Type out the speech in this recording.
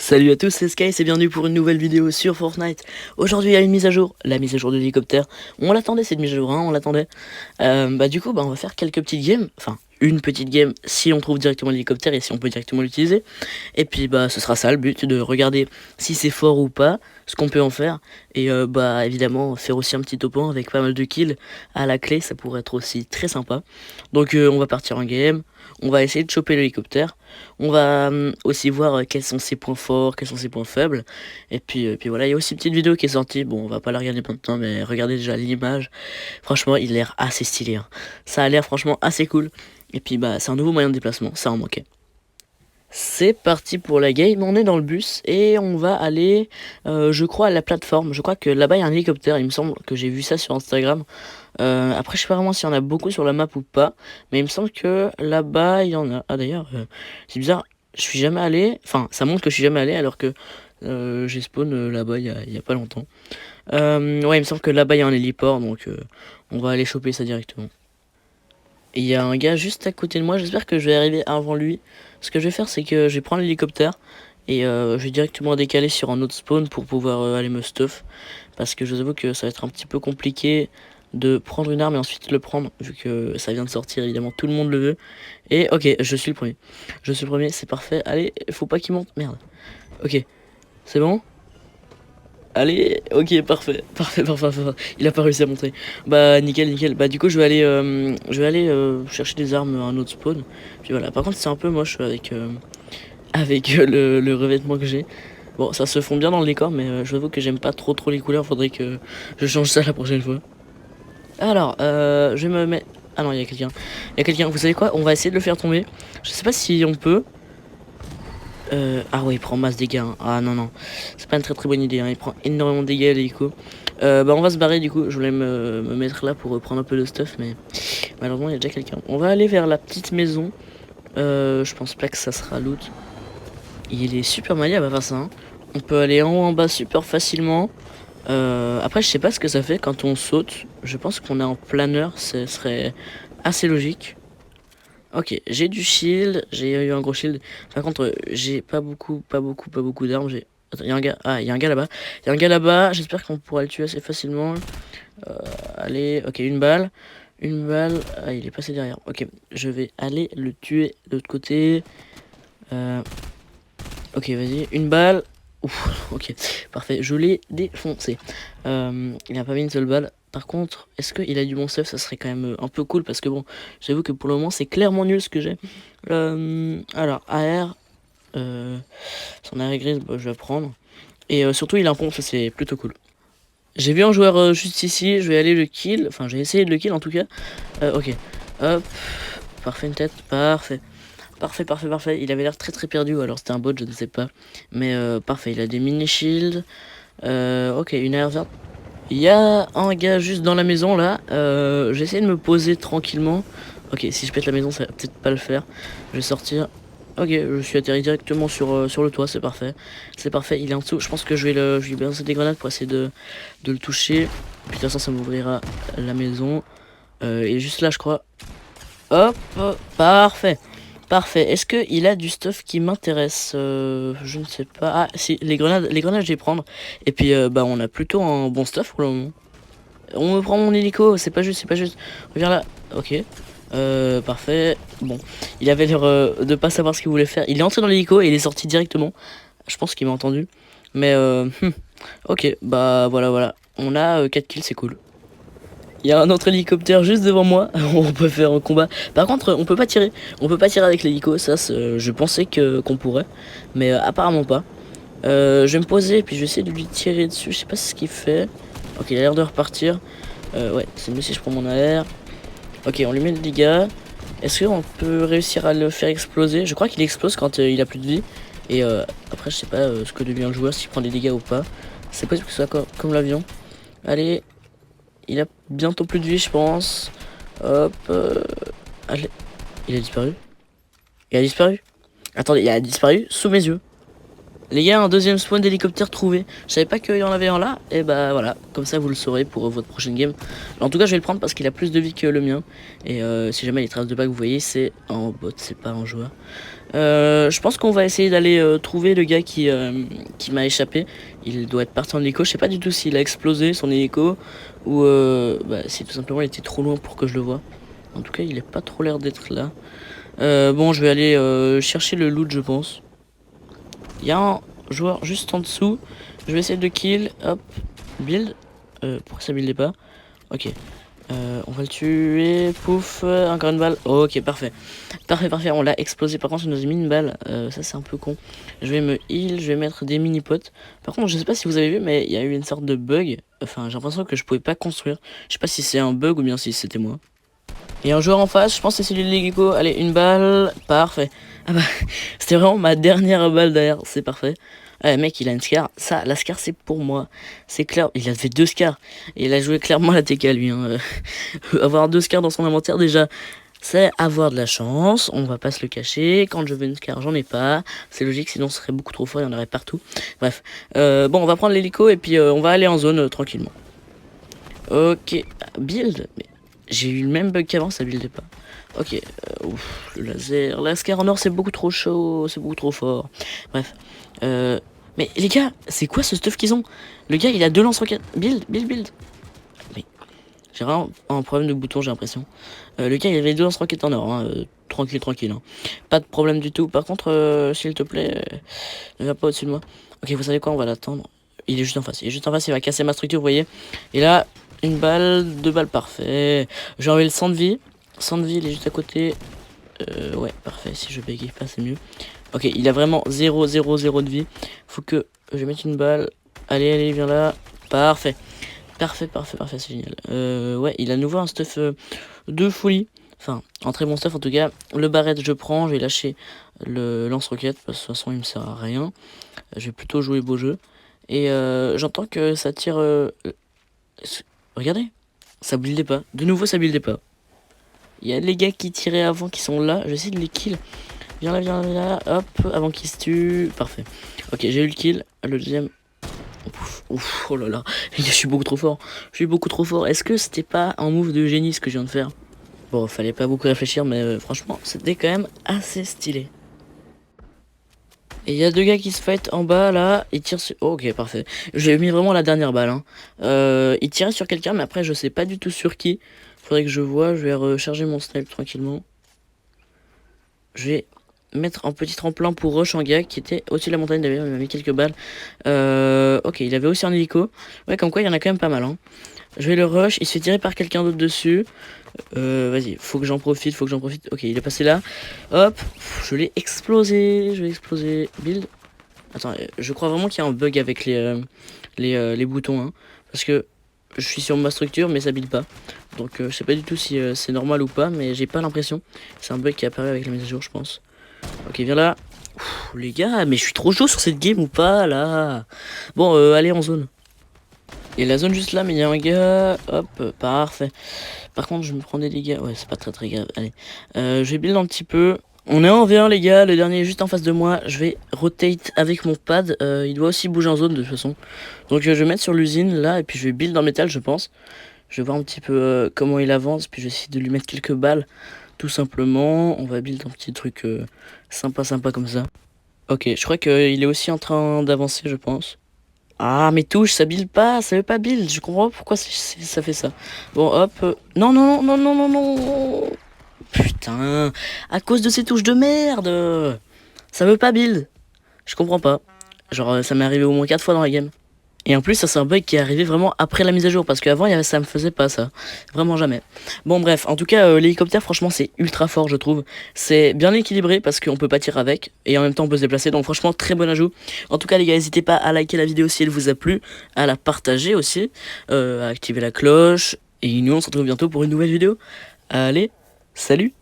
Salut à tous, c'est Sky, c'est bienvenue pour une nouvelle vidéo sur Fortnite. Aujourd'hui il y a une mise à jour, la mise à jour de l'hélicoptère. On l'attendait cette mise à jour, hein, on l'attendait. Du coup on va faire quelques petites games, enfin une petite game si on trouve directement l'hélicoptère et si on peut directement l'utiliser. Et puis ce sera ça le but, de regarder si c'est fort ou pas, ce qu'on peut en faire. Et évidemment faire aussi un petit topo avec pas mal de kills à la clé, ça pourrait être aussi très sympa. Donc on va partir en game, on va essayer de choper l'hélicoptère. On va aussi voir quels sont ses points forts, quels sont ses points faibles. Et puis voilà, il y a aussi une petite vidéo qui est sortie. Bon, on va pas la regarder maintenant, mais regardez déjà l'image. Franchement, il a l'air assez stylé, hein. Ça a l'air franchement assez cool. Et puis c'est un nouveau moyen de déplacement, ça en manquait. C'est parti pour la game, on est dans le bus et on va aller, je crois, à la plateforme. Je crois que là-bas il y a un hélicoptère, il me semble que j'ai vu ça sur Instagram. Après je sais pas vraiment s'il y en a beaucoup sur la map ou pas, mais il me semble que là-bas il y en a. Ah d'ailleurs, c'est bizarre, je suis jamais allé, enfin ça montre que je suis jamais allé alors que j'ai spawn là-bas il y a pas longtemps. Ouais, il me semble que là-bas il y a un héliport, donc on va aller choper ça directement. Et il y a un gars juste à côté de moi, j'espère que je vais arriver avant lui. Ce que je vais faire, c'est que je vais prendre l'hélicoptère et je vais directement décaler sur un autre spawn pour pouvoir aller me stuff. Parce que je vous avoue que ça va être un petit peu compliqué de prendre une arme et ensuite le prendre, vu que ça vient de sortir, évidemment tout le monde le veut. Et ok, je suis le premier. Je suis le premier, c'est parfait. Allez, faut pas qu'il monte, merde. Ok, c'est bon? Allez, ok, parfait, parfait. Il a pas réussi à monter. Nickel. Du coup, je vais aller chercher des armes à un autre spawn. Puis voilà. Par contre, c'est un peu moche avec le revêtement que j'ai. Bon, ça se fond bien dans le décor, mais je vous avoue que j'aime pas trop les couleurs. Faudrait que je change ça la prochaine fois. Alors, je vais me mettre. Ah non, il y a quelqu'un. Il y a quelqu'un. Vous savez quoi? On va essayer de le faire tomber. Je sais pas si on peut. Ah ouais, il prend masse dégâts, hein. Ah non, c'est pas une très bonne idée, hein. Il prend énormément de dégâts l'hélico. On va se barrer du coup, je voulais me mettre là pour reprendre un peu de stuff, mais malheureusement il y a déjà quelqu'un. On va aller vers la petite maison, je pense pas que ça sera loot. Il est super malléable à faire ça, hein. On peut aller en haut en bas super facilement. Après je sais pas ce que ça fait quand on saute, je pense qu'on est en planeur, ce serait assez logique. Ok, j'ai du shield, j'ai eu un gros shield. Par contre, j'ai pas beaucoup d'armes. Attends, il y a un gars. Ah, il y a un gars là-bas. Il y a un gars là-bas. J'espère qu'on pourra le tuer assez facilement. Allez, ok, une balle. Une balle. Ah, il est passé derrière. Ok, je vais aller le tuer de l'autre côté. Ok, vas-y. Une balle. Ouf, ok, parfait. Je l'ai défoncé. Il n'a pas mis une seule balle. Par contre, est-ce qu'il a du bon stuff? Ça serait quand même un peu cool parce que bon, j'avoue que pour le moment, c'est clairement nul ce que j'ai. Alors, AR, son AR grise, je vais prendre. Et surtout, il a un pompe, ça c'est plutôt cool. J'ai vu un joueur juste ici, je vais aller le kill. Enfin, j'ai essayé de le kill en tout cas. Ok, hop, parfait, une tête, parfait. Parfait. Il avait l'air très perdu, ou alors c'était un bot, je ne sais pas. Mais parfait, il a des mini shields. Ok, une air verte. Il y a un gars juste dans la maison là. J'essaie de me poser tranquillement. Ok, si je pète la maison, ça va peut-être pas le faire. Je vais sortir. Ok, je suis atterri directement sur le toit, c'est parfait. C'est parfait, il est en dessous. Je pense que je vais lui balancer des grenades pour essayer de le toucher. Puis de toute façon, ça m'ouvrira la maison. Et juste là, je crois. Hop, parfait. Parfait. Est-ce qu'il a du stuff qui m'intéresse? Je ne sais pas. Ah, si, les grenades, je vais prendre. Et puis, on a plutôt un bon stuff pour le moment. On me prend mon hélico, c'est pas juste. Regarde là. Ok. Parfait. Bon. Il avait l'air de pas savoir ce qu'il voulait faire. Il est entré dans l'hélico et il est sorti directement. Je pense qu'il m'a entendu. Mais, ok. Voilà. On a 4 kills, c'est cool. Il y a un autre hélicoptère juste devant moi. On peut faire un combat. Par contre, on peut pas tirer. On peut pas tirer avec l'hélico. Ça, je pensais qu'on pourrait. Mais apparemment pas. Je vais me poser et puis je vais essayer de lui tirer dessus. Je sais pas ce qu'il fait. Ok, il a l'air de repartir. Ouais, c'est mieux si je prends mon AR. Ok, on lui met le dégât. Est-ce qu'on peut réussir à le faire exploser? Je crois qu'il explose quand il a plus de vie. Et après, je sais pas ce que devient le joueur, s'il prend des dégâts ou pas. C'est possible que ce soit comme l'avion. Allez. Il a bientôt plus de vie, je pense. Hop. Allez. Il a disparu. Il a disparu. Attendez, il a disparu sous mes yeux. Les gars, un deuxième spawn d'hélicoptère trouvé. Je savais pas qu'il y en avait un là. Et bah voilà, comme ça vous le saurez pour votre prochaine game. En tout cas, je vais le prendre parce qu'il a plus de vie que le mien. Et si jamais les traces de bug, vous voyez, c'est en bot, c'est pas en joueur. Je pense qu'on va essayer d'aller trouver le gars qui m'a échappé. Il doit être parti en hélico. Je sais pas du tout s'il a explosé son hélico ou si tout simplement il était trop loin pour que je le voie. En tout cas, il a pas trop l'air d'être là. Bon, je vais aller chercher le loot, je pense. Il y a un joueur juste en dessous. Je vais essayer de kill. Hop. Build. Pourquoi ça buildait pas? Ok. On va le tuer. Pouf. Encore une balle. Ok, parfait. Parfait. On l'a explosé. Par contre, il nous a mis une balle. Ça, c'est un peu con. Je vais me heal. Je vais mettre des mini-potes. Par contre, je sais pas si vous avez vu, mais il y a eu une sorte de bug. Enfin, j'ai l'impression que je pouvais pas construire. Je sais pas si c'est un bug ou bien si c'était moi. Et un joueur en face, je pense que c'est celui de l'Egico. Allez, une balle, parfait. Ah bah, c'était vraiment ma dernière balle derrière, c'est parfait. Ouais, mec, il a une scar. Ça, la scar, c'est pour moi. C'est clair, il a fait 2 scars. Et il a joué clairement la TK, lui. Hein. Avoir 2 scars dans son inventaire, déjà, c'est avoir de la chance. On va pas se le cacher. Quand je veux une scar, j'en ai pas. C'est logique, sinon ce serait beaucoup trop fort, il y en aurait partout. Bref. Bon, on va prendre l'hélico et puis on va aller en zone tranquillement. Ok, build. Mais j'ai eu le même bug qu'avant, ça buildait pas. Ok, ouf, le laser. La scar en or, c'est beaucoup trop chaud, c'est beaucoup trop fort. Bref. Mais les gars, c'est quoi ce stuff qu'ils ont? Le gars, il a 2 lance-roquettes. Build. Mais j'ai vraiment un problème de bouton, j'ai l'impression. Le gars, il avait 2 lance-roquettes en or. Hein, tranquille. Hein. Pas de problème du tout. Par contre, s'il te plaît, ne va pas au-dessus de moi. Ok, vous savez quoi, on va l'attendre. Il est juste en face. Il va casser ma structure, vous voyez. Et là, une balle, 2 balles, parfait. J'ai enlevé le 100 de vie. 100 de vie, il est juste à côté. Ouais, parfait. Si je bégaye pas, c'est mieux. Ok, il a vraiment 0 de vie. Faut que je mette une balle. Allez, viens là. Parfait. Parfait, c'est génial. Ouais, il a nouveau un stuff de folie. Enfin, un très bon stuff en tout cas. Le barrette, je prends. Je vais lâcher le lance-roquette. Parce que de toute façon, il me sert à rien. Je vais plutôt jouer beau jeu. Et j'entends que ça tire... Regardez, ça buildait pas. De nouveau, ça buildait pas. Il y a les gars qui tiraient avant qui sont là. Je vais essayer de les kill. Viens là. Hop, avant qu'ils se tuent. Parfait. Ok, j'ai eu le kill. Le deuxième. Ouf, oh là là. Je suis beaucoup trop fort. Est-ce que c'était pas un move de génie ce que je viens de faire? Bon, fallait pas beaucoup réfléchir, mais franchement, c'était quand même assez stylé. Et il y a 2 gars qui se fight en bas là, ils tirent sur... Oh, ok, parfait. J'ai mis vraiment la dernière balle. Hein. Ils tiraient sur quelqu'un, mais après je sais pas du tout sur qui. Faudrait que je vois, je vais recharger mon snipe tranquillement. Je vais mettre un petit tremplin pour rush en gars qui était au-dessus de la montagne d'ailleurs, il m'a mis quelques balles. Ok, il avait aussi un hélico. Ouais, comme quoi il y en a quand même pas mal. Hein. Je vais le rush, il se fait tirer par quelqu'un d'autre dessus. Vas-y, faut que j'en profite. Ok, il est passé là. Hop, je l'ai explosé. Build. Attends, je crois vraiment qu'il y a un bug avec les boutons. Hein, parce que je suis sur ma structure, mais ça build pas. Donc je sais pas du tout si c'est normal ou pas, mais j'ai pas l'impression. C'est un bug qui apparaît avec la mise à jour, je pense. Ok, viens là. Ouh, les gars, mais je suis trop chaud sur cette game ou pas là? Bon, allez en zone. Il y a la zone juste là, mais il y a un gars. Hop, parfait. Par contre, je me prends des dégâts. Ouais, c'est pas très grave. Allez. Je vais build un petit peu. On est en V1, les gars. Le dernier est juste en face de moi. Je vais rotate avec mon pad. Il doit aussi bouger en zone de toute façon. Donc, je vais mettre sur l'usine là. Et puis, je vais build en métal, je pense. Je vais voir un petit peu comment il avance. Puis, je vais essayer de lui mettre quelques balles. Tout simplement. On va build un petit truc sympa comme ça. Ok, je crois qu'il est aussi en train d'avancer, je pense. Ah, mes touches, ça build pas, ça veut pas build. Je comprends pas pourquoi ça fait ça. Bon, hop. Non. Putain, à cause de ces touches de merde. Ça veut pas build. Je comprends pas. Genre, ça m'est arrivé au moins 4 fois dans la game. Et en plus, ça c'est un bug qui est arrivé vraiment après la mise à jour. Parce qu'avant, ça me faisait pas ça. Vraiment jamais. Bon, bref, en tout cas, l'hélicoptère, franchement, c'est ultra fort, je trouve. C'est bien équilibré parce qu'on peut pas tirer avec. Et en même temps, on peut se déplacer. Donc, franchement, très bon ajout. En tout cas, les gars, n'hésitez pas à liker la vidéo si elle vous a plu. À la partager aussi. À activer la cloche. Et nous, on se retrouve bientôt pour une nouvelle vidéo. Allez, salut!